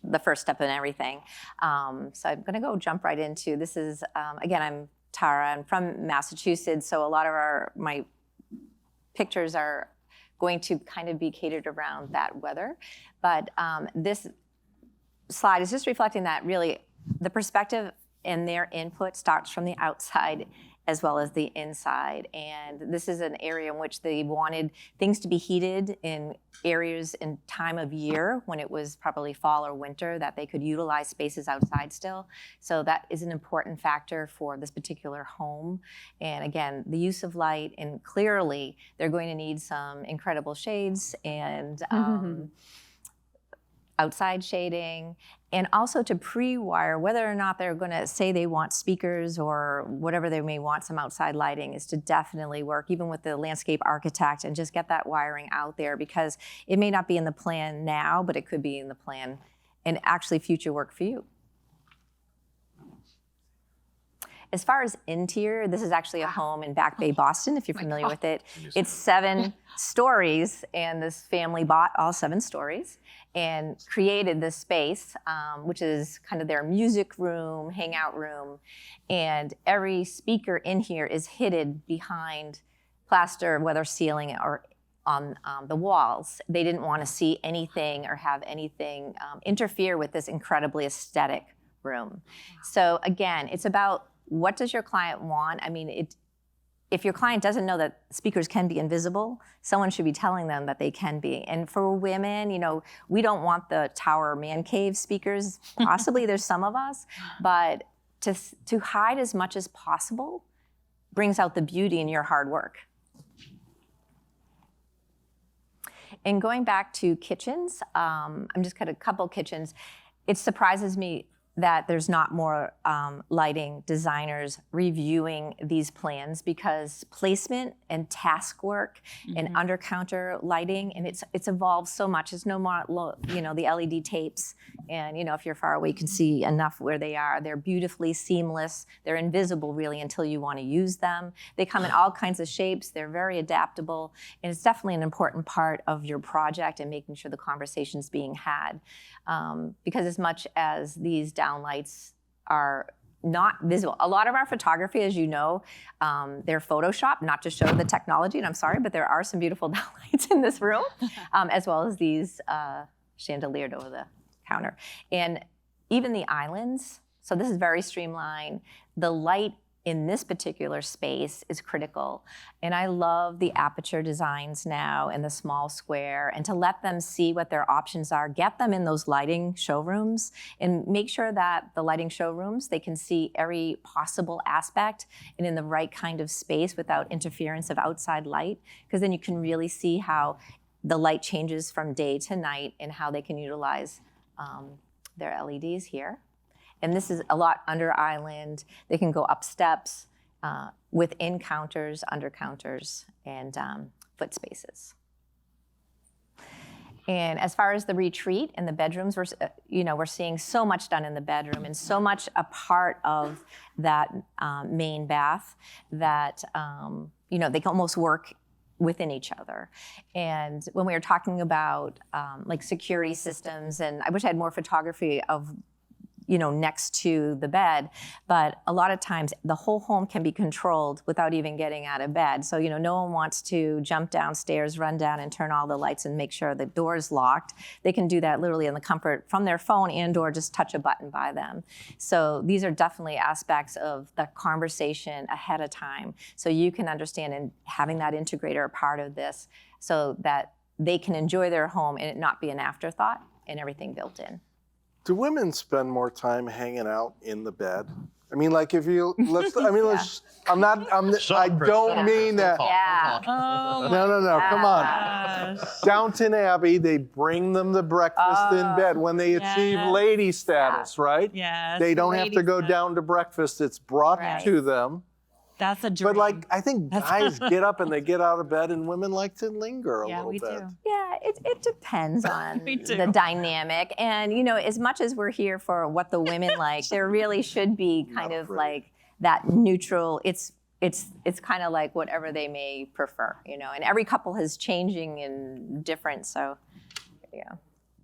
the first step in everything. So I'm going to jump right into this. Is again, I'm Tara. I'm from Massachusetts, so a lot of my pictures are going to kind of be catered around that weather. But this slide is just reflecting that really the perspective and their input starts from the outside as well as the inside. And this is an area in which they wanted things to be heated in areas in time of year when it was probably fall or winter, that they could utilize spaces outside still. So that is an important factor for this particular home. And again, the use of light, and clearly they're going to need some incredible shades and outside shading, and also to pre-wire whether or not they're going to say they want speakers or whatever they may want, some outside lighting, is to definitely work even with the landscape architect and just get that wiring out there, because it may not be in the plan now, but it could be in the plan and actually future work for you. As far as interior, this is actually a home in Back Bay, Boston, if you're familiar with it. It's 7 stories, and this family bought all 7 stories and created this space, which is kind of their music room, hangout room. And every speaker in here is hidden behind plaster, whether ceiling or on the walls. They didn't want to see anything or have anything interfere with this incredibly aesthetic room. So again, it's about, what does your client want? I mean, if your client doesn't know that speakers can be invisible, someone should be telling them that they can be. And for women, we don't want the tower man cave speakers. Possibly there's some of us, but to hide as much as possible brings out the beauty in your hard work. And going back to kitchens, I'm just got a couple kitchens. It surprises me that there's not more lighting designers reviewing these plans, because placement and task work and under counter lighting, and it's evolved so much. It's no more, the LED tapes, and if you're far away, you can see enough where they are. They're beautifully seamless. They're invisible really until you want to use them. They come in all kinds of shapes. They're very adaptable, and it's definitely an important part of your project and making sure the conversation's being had. Because as much as these downlights are not visible, a lot of our photography, as you know, they're photoshopped, not to show the technology, and I'm sorry, but there are some beautiful downlights in this room, as well as these chandeliered over the counter. And even the islands, so this is very streamlined. The light in this particular space is critical. And I love the aperture designs now and the small square, and to let them see what their options are, get them in those lighting showrooms, and make sure that the lighting showrooms, they can see every possible aspect and in the right kind of space without interference of outside light, because then you can really see how the light changes from day to night and how they can utilize their LEDs here. And this is a lot under island. They can go up steps, within counters, under counters, and foot spaces. And as far as the retreat and the bedrooms, we're seeing so much done in the bedroom, and so much a part of that main bath that they can almost work within each other. And when we were talking about like security systems, and I wish I had more photography of next to the bed, but a lot of times the whole home can be controlled without even getting out of bed. So, no one wants to jump downstairs, run down and turn all the lights and make sure the door's locked. They can do that literally in the comfort from their phone and or just touch a button by them. So these are definitely aspects of the conversation ahead of time, so you can understand, and having that integrator a part of this so that they can enjoy their home and it not be an afterthought and everything built in. Do women spend more time hanging out in the bed? I mean, like if you, I don't mean that. Yeah. Oh, No, come on. Downton Abbey, they bring them the breakfast in bed when they achieve lady status, right? yes. They don't have to go down to breakfast, it's brought to them. That's a dream. But like, I think guys get up and they get out of bed, and women like to linger a little we bit. do. Yeah, it depends on We do. the dynamic. And, as much as we're here for what the women like, there really should be kind of like that neutral, it's kind of like whatever they may prefer, and every couple is changing and different, so, yeah.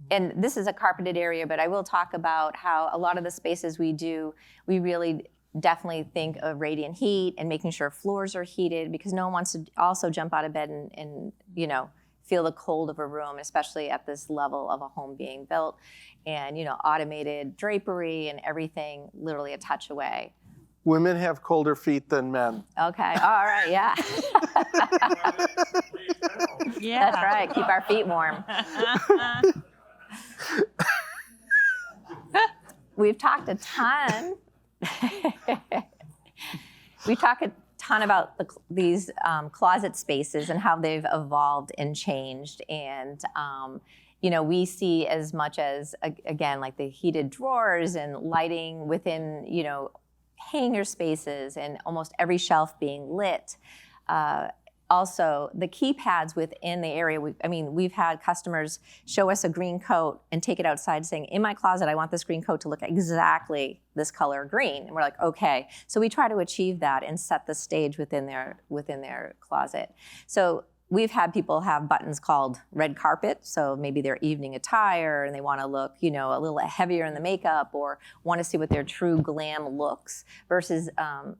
And this is a carpeted area, but I will talk about how a lot of the spaces we do, we really definitely think of radiant heat and making sure floors are heated, because no one wants to also jump out of bed and feel the cold of a room, especially at this level of a home being built. And, automated drapery and everything literally a touch away. Women have colder feet than men. Okay, all right, yeah. Yeah. That's right, keep our feet warm. We've talked a ton. We talk a ton about these closet spaces and how they've evolved and changed. And, we see as much as, again, like the heated drawers and lighting within, hanger spaces and almost every shelf being lit. Also, the keypads within the area, we've had customers show us a green coat and take it outside saying, in my closet, I want this green coat to look exactly this color green. And we're like, okay. So we try to achieve that and set the stage within their closet. So we've had people have buttons called red carpet, so maybe their evening attire and they want to look, a little heavier in the makeup or want to see what their true glam looks versus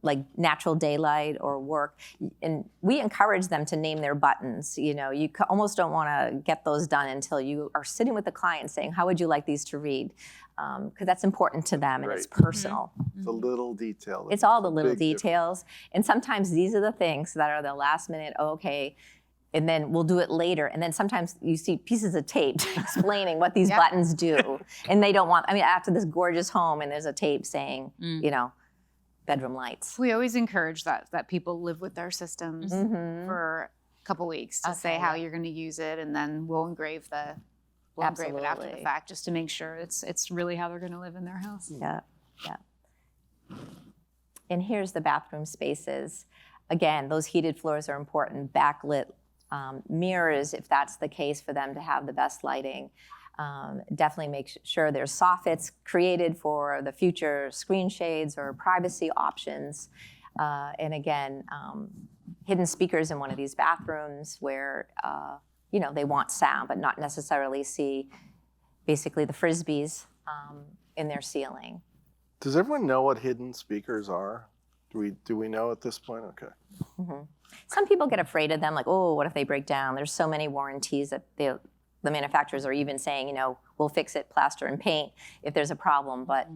like natural daylight or work. And we encourage them to name their buttons. You almost don't want to get those done until you are sitting with the client saying, how would you like these to read? Because that's important to them and it's personal. The little detail. It's all the little Big details. And sometimes these are the things that are the last minute, okay, and then we'll do it later. And then sometimes you see pieces of tape explaining what these buttons do. And they don't want, after this gorgeous home and there's a tape saying, bedroom lights. We always encourage that people live with their systems for a couple weeks to say how you're going to use it, and then we'll engrave it after the fact just to make sure it's really how they're going to live in their house. Yeah. And here's the bathroom spaces. Again, those heated floors are important. Backlit mirrors, if that's the case, for them to have the best lighting. Definitely make sure there's soffits created for the future screen shades or privacy options. And again, hidden speakers in one of these bathrooms where, they want sound, but not necessarily see basically the Frisbees in their ceiling. Does everyone know what hidden speakers are? Do we know at this point? Okay. Mm-hmm. Some people get afraid of them, like, oh, what if they break down? There's so many warranties that the manufacturers are even saying, we'll fix it, plaster and paint if there's a problem. But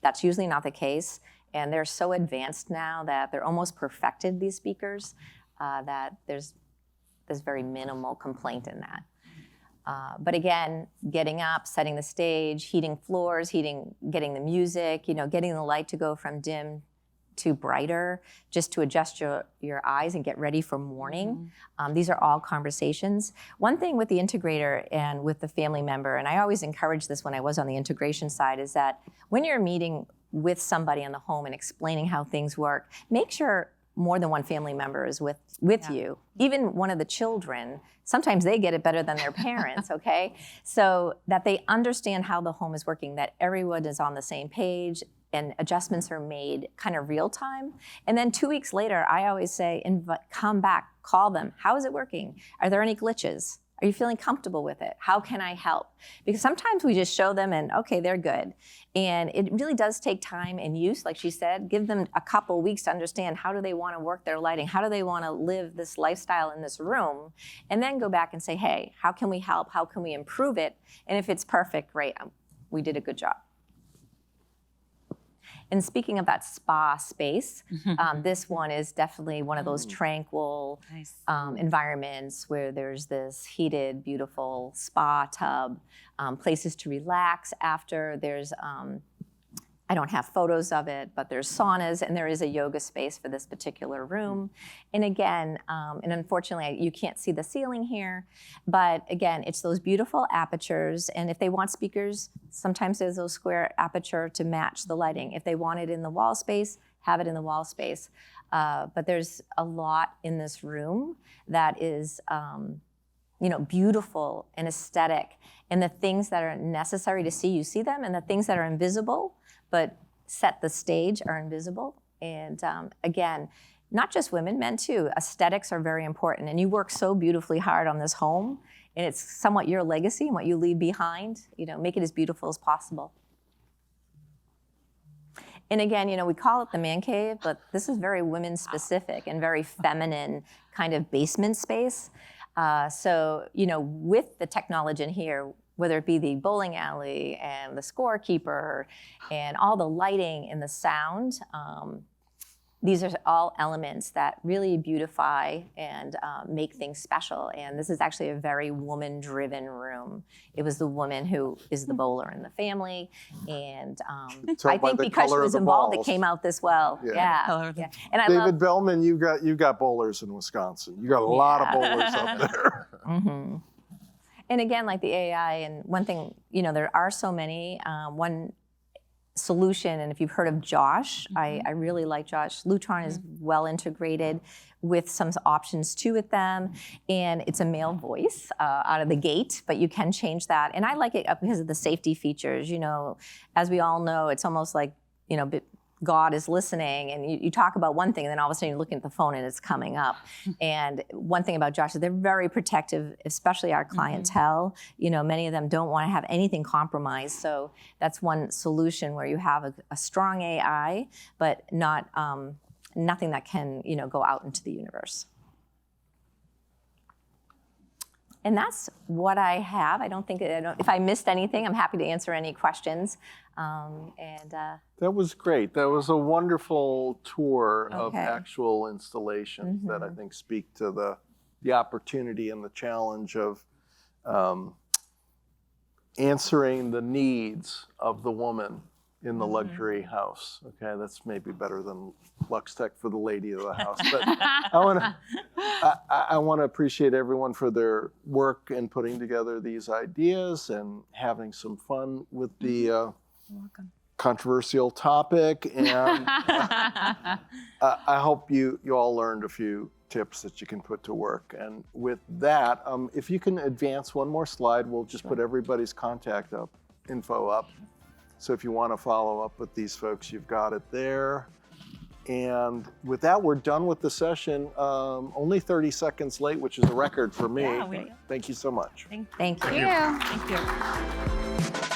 that's usually not the case. And they're so advanced now that they're almost perfected, these speakers, that there's very minimal complaint in that. But again, getting up, setting the stage, heating floors, getting the music, getting the light to go from dim to brighter, just to adjust your eyes and get ready for morning. These are all conversations. One thing with the integrator and with the family member, and I always encourage this when I was on the integration side, is that when you're meeting with somebody in the home and explaining how things work, make sure more than one family member is with you. Even one of the children, sometimes they get it better than their parents, okay? So that they understand how the home is working, that everyone is on the same page, and adjustments are made kind of real time. And then 2 weeks later, I always say, come back, call them. How is it working? Are there any glitches? Are you feeling comfortable with it? How can I help? Because sometimes we just show them and, okay, they're good. And it really does take time and use, like she said, give them a couple weeks to understand how do they want to work their lighting? How do they want to live this lifestyle in this room? And then go back and say, hey, how can we help? How can we improve it? And if it's perfect, great, we did a good job. And speaking of that spa space, this one is definitely one of those tranquil environments where there's this heated, beautiful spa tub, places to relax after. There's, I don't have photos of it, but there's saunas, and there is a yoga space for this particular room. And again, and unfortunately, you can't see the ceiling here, but again, it's those beautiful apertures. And if they want speakers, sometimes there's those square aperture to match the lighting. If they want it in the wall space, have it in the wall space. But there's a lot in this room that is, beautiful and aesthetic. And the things that are necessary to see, you see them, and the things that are invisible, but set the stage, are invisible. And again, not just women, men too. Aesthetics are very important. And you work so beautifully hard on this home, and it's somewhat your legacy and what you leave behind. Make it as beautiful as possible. And again, we call it the man cave, but this is very women specific and very feminine kind of basement space. So, with the technology in here, whether it be the bowling alley and the scorekeeper and all the lighting and the sound, these are all elements that really beautify and make things special. And this is actually a very woman-driven room. It was the woman who is the bowler in the family. And I think because she was involved, it came out this well. Yeah. And David Bellman, you've got bowlers in Wisconsin. You got a lot of bowlers up there. Mm-hmm. And again, like the AI, and one thing, there are so many. One solution, and if you've heard of Josh, I really like Josh. Lutron is well integrated with some options too with them, and it's a male voice out of the gate, but you can change that. And I like it because of the safety features. As we all know, it's almost like, God is listening, and you talk about one thing, and then all of a sudden you're looking at the phone and it's coming up. And one thing about Josh is they're very protective, especially our clientele. Many of them don't want to have anything compromised. So that's one solution where you have a strong AI, but not nothing that can go out into the universe. And that's what I have. If I missed anything, I'm happy to answer any questions. That was great. That was a wonderful tour of actual installations that I think speak to the opportunity and the challenge of answering the needs of the woman in the luxury house. Okay, that's maybe better than Lux Tech for the lady of the house. But I want to appreciate everyone for their work in putting together these ideas and having some fun with the controversial topic. And I hope you all learned a few tips that you can put to work. And with that, if you can advance one more slide, we'll just put everybody's contact info up. So if you want to follow up with these folks, you've got it there. And with that, we're done with the session. Only 30 seconds late, which is a record for me. Thank you so much. Thank you. Thank you.